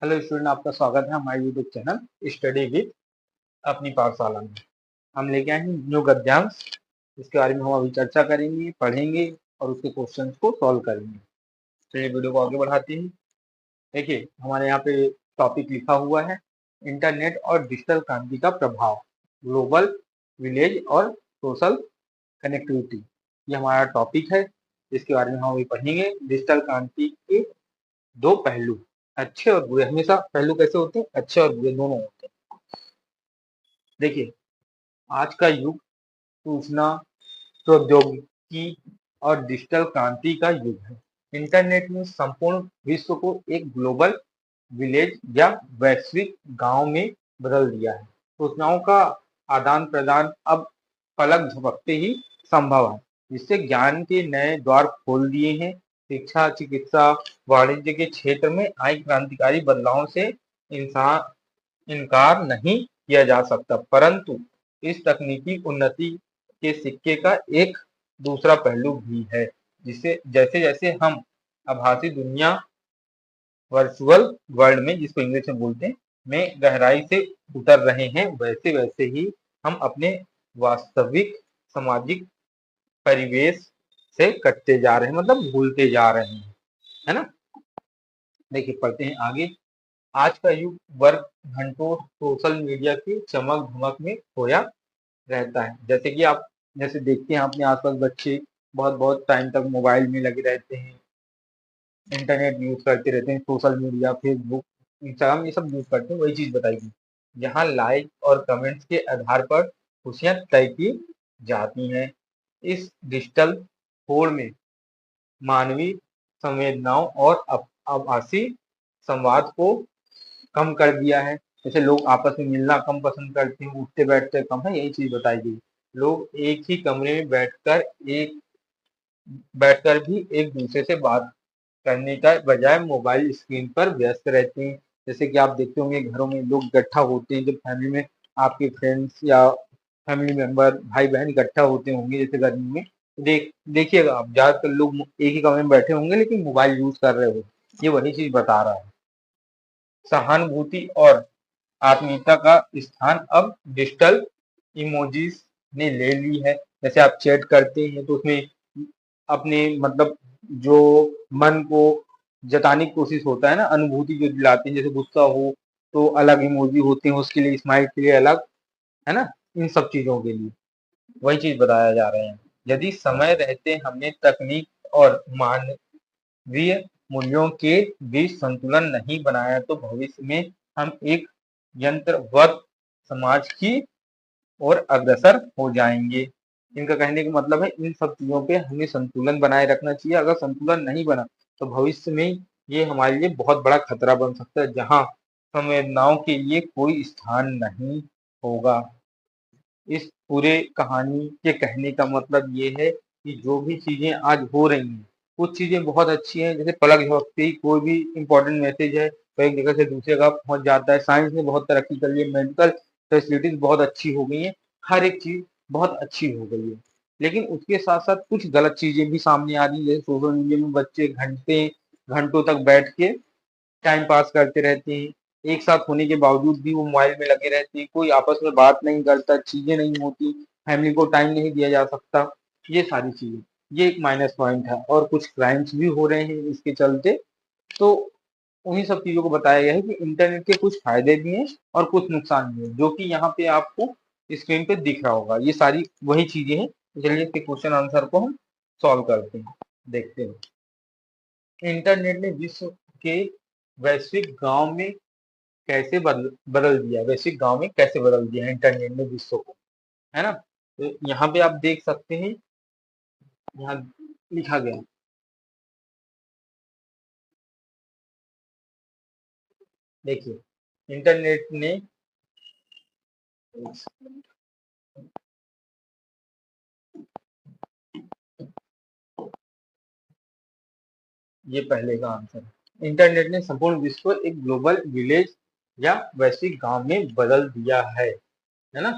Hello student, आपका स्वागत है हमारे यूट्यूब चैनल स्टडी विद अपनी पाठशाला में। हम लेके आए हैं न्यू गद्यांश। इसके बारे में हम अभी चर्चा करेंगे, पढ़ेंगे और उसके क्वेश्चंस को सॉल्व करेंगे। चलिए वीडियो को आगे बढ़ाते हैं। देखिए हमारे यहाँ पे टॉपिक लिखा हुआ है इंटरनेट और डिजिटल क्रांति का प्रभाव, ग्लोबल विलेज और सोशल कनेक्टिविटी। ये हमारा टॉपिक है। इसके बारे में हम अभी पढ़ेंगे। डिजिटल क्रांति के दो पहलू, अच्छे और बुरे। हमेशा पहलू कैसे होते हैं? अच्छे और बुरे दोनों होते हैं। देखिए आज का युग सूचना प्रौद्योगिकी और डिजिटल क्रांति का युग है। इंटरनेट ने संपूर्ण विश्व को एक ग्लोबल विलेज या वैश्विक गांव में बदल दिया है। सूचनाओं का आदान प्रदान अब पलक झपकते ही संभव है, जिससे ज्ञान के नए द्वार खोल दिए हैं। शिक्षा, चिकित्सा, वाणिज्य के क्षेत्र में आई क्रांतिकारी बदलावों से इंसान इनकार नहीं किया जा सकता, परंतु इस तकनीकी उन्नति के सिक्के का एक दूसरा पहलू भी है, जिसे जैसे जैसे हम आभासी दुनिया, वर्चुअल वर्ल्ड में, जिसको इंग्लिश में बोलते हैं, में गहराई से उतर रहे हैं, वैसे वैसे ही हम अपने वास्तविक सामाजिक परिवेश से कटते जा रहे हैं, मतलब भूलते जा रहे हैं, है ना। देखिए पढ़ते हैं आगे। आज का युग वर्ग घंटों सोशल मीडिया की चमक धमक में खोया रहता है। जैसे कि आप जैसे देखते हैं अपने आसपास बच्चे बहुत बहुत टाइम तक मोबाइल में लगे रहते हैं, इंटरनेट यूज करते रहते हैं, सोशल मीडिया, फेसबुक, इंस्टाग्राम, ये सब यूज करते हैं। वही चीज बताएगी, यहाँ लाइक और कमेंट्स के आधार पर खुशियां तय की जाती हैं। इस डिजिटल होड़ में मानवीय संवेदनाओं और आभासी संवाद को कम कर दिया है। जैसे लोग आपस में मिलना कम पसंद करते हैं, उठते बैठते कम है, यही चीज बताई गई। लोग एक ही कमरे में बैठकर भी एक दूसरे से बात करने का बजाय मोबाइल स्क्रीन पर व्यस्त रहते हैं। जैसे कि आप देखते होंगे घरों में लोग इकट्ठा होते हैं, जब फैमिली में आपके फ्रेंड्स या फैमिली मेंबर भाई बहन इकट्ठा होते होंगे, जैसे गर्मी में, देखिएगा आप ज्यादातर लोग एक ही कमरे में बैठे होंगे लेकिन मोबाइल यूज कर रहे हो। ये वही चीज बता रहा है। सहानुभूति और आत्मीयता का स्थान अब डिजिटल इमोजीज ने ले ली है। जैसे आप चैट करते हैं तो उसमें अपने मतलब जो मन को जताने की कोशिश होता है ना, अनुभूति जो दिलाते हैं, जैसे गुस्सा हो तो अलग इमोजी होते हैं, उसके लिए स्माइल के लिए अलग, है ना। इन सब चीजों के लिए वही चीज बताया जा रहे हैं। यदि समय रहते हमने तकनीक और मानवीय मूल्यों के बीच संतुलन नहीं बनाया तो भविष्य में हम एक यंत्रवत समाज की और अग्रसर हो जाएंगे। इनका कहने का मतलब है इन सब चीजों पे हमें संतुलन बनाए रखना चाहिए। अगर संतुलन नहीं बना तो भविष्य में ये हमारे लिए बहुत बड़ा खतरा बन सकता है, जहाँ संवेदनाओं के लिए कोई स्थान नहीं होगा। इस पूरे कहानी के कहने का मतलब ये है कि जो भी चीजें आज हो रही हैं, कुछ चीजें बहुत अच्छी हैं, जैसे पलक झपकते ही कोई भी इंपॉर्टेंट मैसेज है तो एक जगह से दूसरी जगह पहुंच जाता है। साइंस ने बहुत तरक्की कर ली है, मेडिकल फैसिलिटीज बहुत अच्छी हो गई हैं, हर एक चीज बहुत अच्छी हो गई है। लेकिन उसके साथ साथ कुछ गलत चीजें भी सामने आ रही है। जैसे सोशल मीडिया में बच्चे घंटों तक बैठ के टाइम पास करते रहते हैं, एक साथ होने के बावजूद भी वो मोबाइल में लगे रहते हैं, कोई आपस में बात नहीं करता, चीजें नहीं होती, फैमिली को टाइम नहीं दिया जा सकता। ये सारी चीजें, ये एक माइनस पॉइंट है, और कुछ क्राइम्स भी हो रहे हैं इसके चलते। तो उन्हीं सब चीजों को बताया गया है कि इंटरनेट के कुछ फायदे भी हैं और कुछ नुकसान भी हैं, जो कि यहाँ पे आपको स्क्रीन पे दिख रहा होगा। ये सारी वही चीजें हैं। चलिए इसके क्वेश्चन आंसर को हम सॉल्व करते हैं, देखते हैं। इंटरनेट ने विश्व के वैश्विक गांव में कैसे बदल दिया, वैश्विक गांव में कैसे बदल दिया है इंटरनेट ने विश्व को, है ना। तो यहाँ पे आप देख सकते हैं, यहाँ लिखा गया, देखिए इंटरनेट ने, ये पहले का आंसर है। इंटरनेट ने संपूर्ण विश्व को एक ग्लोबल विलेज या वैश्विक गांव में बदल दिया है ना।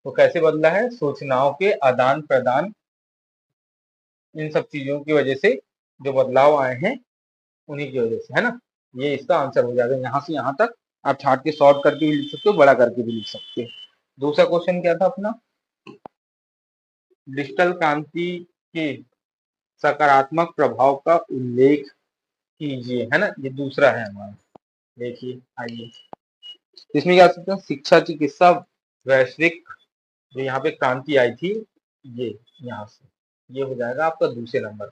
तो कैसे बदला है? सूचनाओं के आदान प्रदान इन सब चीजों की वजह से जो बदलाव आए हैं उन्हीं की वजह से, है ना। ये इसका आंसर हो जाएगा। यहाँ से यहाँ तक आप छाट के शॉर्ट करके भी लिख सकते हो, बड़ा करके भी लिख सकते हो। दूसरा क्वेश्चन क्या था अपना, डिजिटल क्रांति के सकारात्मक प्रभाव का उल्लेख कीजिए, है ना। ये दूसरा है हमारा। देखिए आइए, इसमें क्या सकते हैं, शिक्षा चिकित्सा वैश्विक, जो यहाँ पे क्रांति आई थी, ये यहाँ से ये हो जाएगा आपका दूसरे नंबर।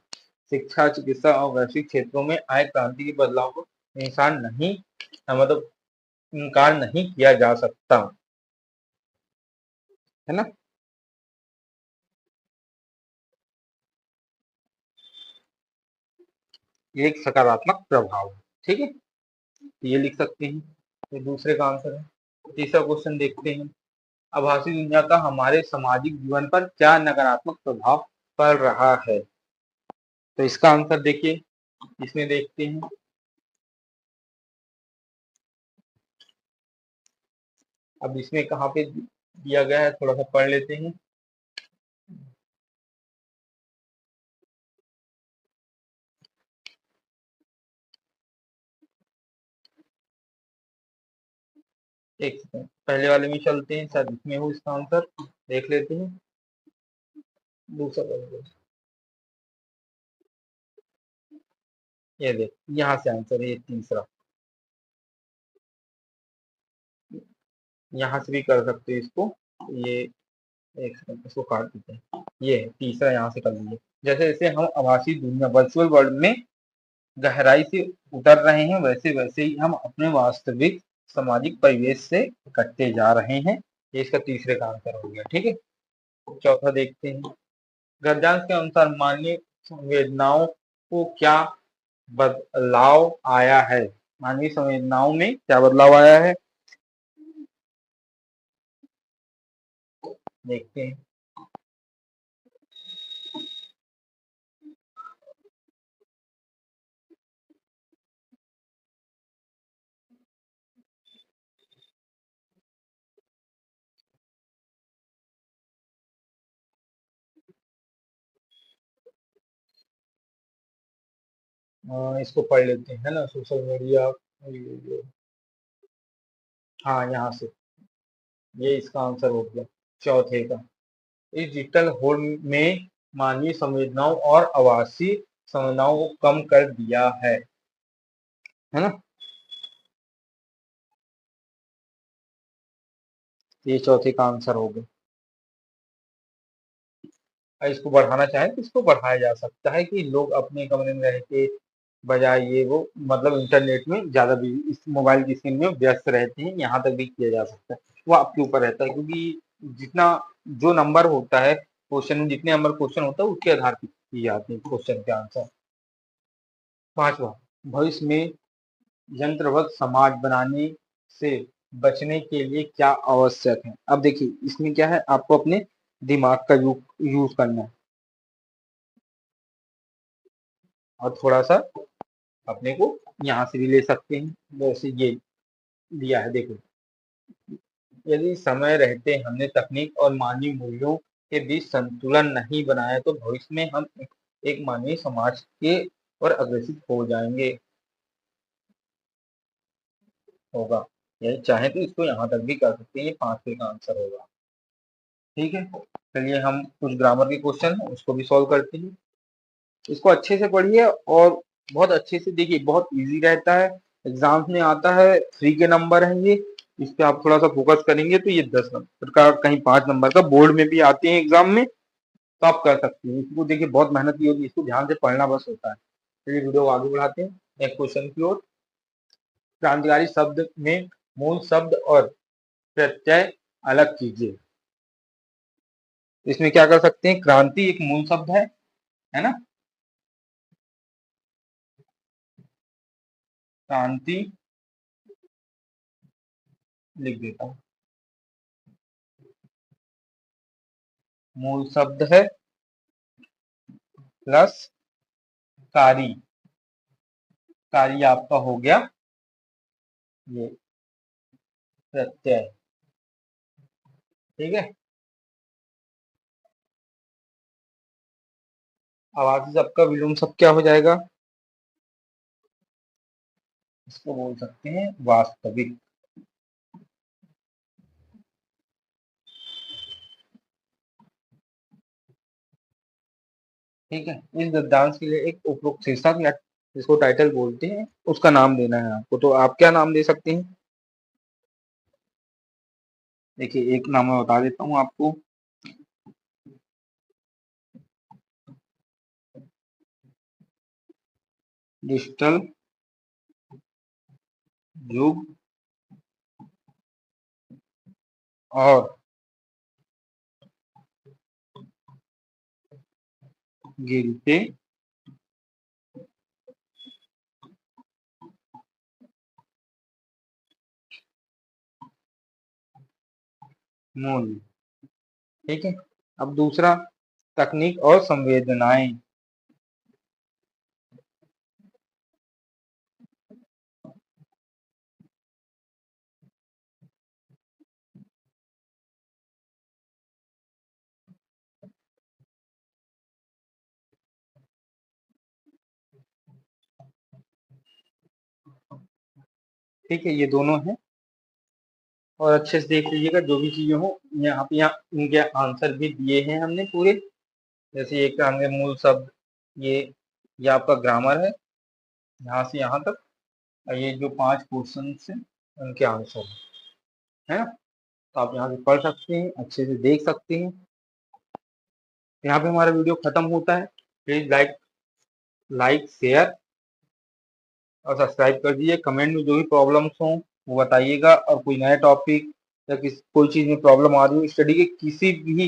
शिक्षा चिकित्सा और वैश्विक क्षेत्रों में आए क्रांति के बदलाव को इंसान नहीं, मतलब इनकार नहीं किया जा सकता, है ना। ये एक सकारात्मक प्रभाव है, ठीक है, तो ये लिख सकते हैं। ये दूसरे का आंसर है। तीसरा क्वेश्चन देखते हैं, आभासी दुनिया का हमारे सामाजिक जीवन पर क्या नकारात्मक प्रभाव पड़ रहा है। तो इसका आंसर देखिए, इसमें देखते हैं। अब इसमें कहाँ पे दिया गया है, थोड़ा सा पढ़ लेते हैं। एक सेकंड, पहले वाले में चलते हैं, शायद इसमें हो इसका आंसर, देख लेते हैं। दूसरा वाला, ये देख, यहाँ से आंसर है ये तीसरा। यहाँ से भी कर सकते हैं इसको, ये एक सेकंड, इसको काट देते हैं। ये है तीसरा, यहाँ से कर लीजिए। जैसे जैसे हम आभासी दुनिया वर्चुअल वर्ल्ड में गहराई से उतर रहे हैं, वैसे वैसे ही हम अपने वास्तविक सामाजिक परिवेश से कटते जा रहे हैं। ये इसका तीसरे का आंसर हो गया, ठीक है। चौथा देखते हैं, गद्यांश के अनुसार मानवीय संवेदनाओं को क्या बदलाव आया है। मानवीय संवेदनाओं में क्या बदलाव आया है, देखते हैं। इसको पढ़ लेते हैं, है ना, सोशल मीडिया। हाँ, यहाँ से ये इसका आंसर हो गया चौथे का। इस डिजिटल होड़ में मानवीय संवेदनाओं और आवासीय संवेदनाओं को कम कर दिया है ना। ये चौथे का आंसर हो गया। इसको बढ़ाना चाहें तो इसको बढ़ाया जा सकता है कि लोग अपने कमरे में रह के बजाय ये वो मतलब इंटरनेट में ज्यादा भी इस मोबाइल की स्क्रीन में व्यस्त रहते हैं, यहाँ तक भी किया जा सकता है। वो आपके ऊपर रहता है, क्योंकि जितना जो नंबर होता है क्वेश्चन में, जितने नंबर क्वेश्चन होता है उसके आधार पर किए जाते हैं क्वेश्चन के आंसर। पांचवा, भविष्य में यंत्रवत समाज बनाने से बचने के लिए क्या आवश्यक है। अब देखिए इसमें क्या है, आपको अपने दिमाग का यूज करना है, और थोड़ा सा अपने को यहाँ से भी ले सकते हैं, जैसे ये दिया है देखो। यदि समय रहते हमने तकनीक और मानवीय मूल्यों के बीच संतुलन नहीं बनाया तो भविष्य में हम एक मानवीय समाज के और अग्रसित हो जाएंगे, होगा। यही चाहे तो इसको यहाँ तक भी कर सकते हैं, ये पांचवे का आंसर होगा, ठीक है। चलिए हम कुछ ग्रामर के क्वेश्चन है उसको भी सॉल्व करते हैं। इसको अच्छे से पढ़िए और बहुत अच्छे से देखिए, बहुत इजी रहता है, एग्जाम्स में आता है, फ्री के नंबर है ये। इस पे आप थोड़ा सा फोकस करेंगे तो ये 10 नंबर का, कहीं 5 नंबर का बोर्ड में भी आते हैं एग्जाम में, तो आप कर सकते हैं इसको। देखिए बहुत मेहनत की होगी, इसको ध्यान से पढ़ना बस होता है। चलिए वीडियो को आगे बढ़ाते हैं नेक्स्ट क्वेश्चन की ओर। क्रांतिकारी शब्द में मूल शब्द और प्रत्यय अलग कीजिए। इसमें क्या कर सकते हैं, क्रांति एक मूल शब्द है ना। क्रांति लिख देता हूँ, मूल शब्द है प्लस कारी, कारी आपका हो गया ये प्रत्यय, ठीक है। आवाज सबका विलोम सब क्या हो जाएगा? इसको बोल सकते हैं वास्तविक। ठीक है, इस गद्यांश के लिए एक उपरोक्त शीर्षक या जिसको टाइटल बोलते हैं उसका नाम देना है आपको। तो आप क्या नाम दे सकते हैं? देखिए, एक नाम मैं बता देता हूँ आपको। डिजिटल युग और गिरते मूल्य। ठीक है, अब दूसरा, तकनीक और संवेदनाएं। ठीक है, ये दोनों है। और अच्छे से देख लीजिएगा जो भी चीजें हो, यहाँ पे यहाँ इनके आंसर भी दिए हैं हमने पूरे। जैसे एक हमने मूल शब्द, ये ये आपका ग्रामर है यहाँ से यहाँ तक। और ये जो 5 क्वेश्चन है उनके आंसर है ना। तो आप यहाँ से पढ़ सकते हैं, अच्छे से देख सकते हैं। यहाँ पे हमारा वीडियो खत्म होता है। प्लीज लाइक लाइक शेयर और सब्सक्राइब कर दीजिए। कमेंट में जो भी प्रॉब्लम्स हों वो बताइएगा, और कोई नया टॉपिक या कोई चीज़ में प्रॉब्लम आ रही हो, स्टडी के किसी भी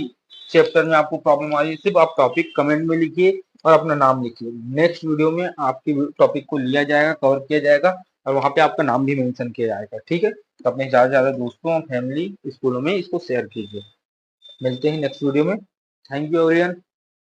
चैप्टर में आपको प्रॉब्लम आ रही है, सिर्फ आप टॉपिक कमेंट में लिखिए और अपना नाम लिखिए। नेक्स्ट वीडियो में आपके टॉपिक को लिया जाएगा, कवर किया जाएगा, और वहाँ पे आपका नाम भी मेंशन किया जाएगा। ठीक है, तो अपने ज़्यादा से ज़्यादा दोस्तों और फैमिली स्कूलों में इसको शेयर कीजिए। मिलते हैं नेक्स्ट वीडियो में। Thank you everyone.